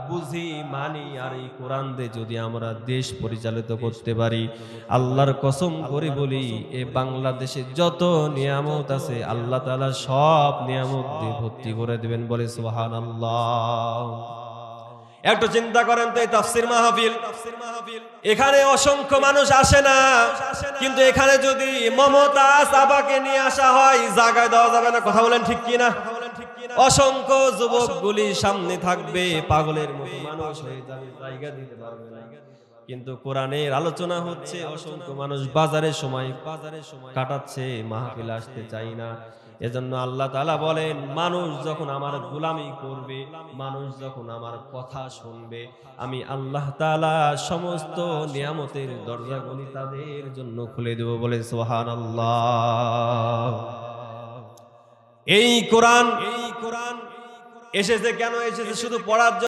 বুঝি মানি আর এই কোরআন দিয়ে যদি আমরা দেশ পরিচালিত করতে পারি, আল্লাহর কসম করে বলি এ বাংলাদেশে যত নিয়ামত আছে আল্লাহ তাআলা সব নিয়ামত দিয়ে ভর্তি করে দিবেন। বলে সুবহানাল্লাহ। একটু চিন্তা করেন তো, এই তাফসীর মাহফিল, এখানে অসংখ্য মানুষ আসে না, কিন্তু এখানে যদি মমতাজ আবাকে নিয়ে আসা হয় জায়গায় দেওয়া যাবে না। কথা বলেন ঠিক কি না? অসংখ্য যুবকগুলি সামনে থাকবে, পাগলের মতো মানুষ হয়ে যাবে, জায়গা দিতে পারবে না। কিন্তু কোরআনের আলোচনা হচ্ছে, অসংখ্য মানুষ বাজারে সময় কাটাচ্ছে, মাহফিল আসতে চাই না। এজন্য আল্লাহ তাআলা বলেন, মানুষ যখন আমার গোলামি করবে, মানুষ যখন আমার কথা শুনবে, আমি আল্লাহ তাআলা সমস্ত নিয়ামতের দরজাগুলি তাদের জন্য খুলে দেব। বলে সুবহানাল্লাহ। এই কোরআন এসেছে কেন? এসেছে শুধু পড়ার জন্য।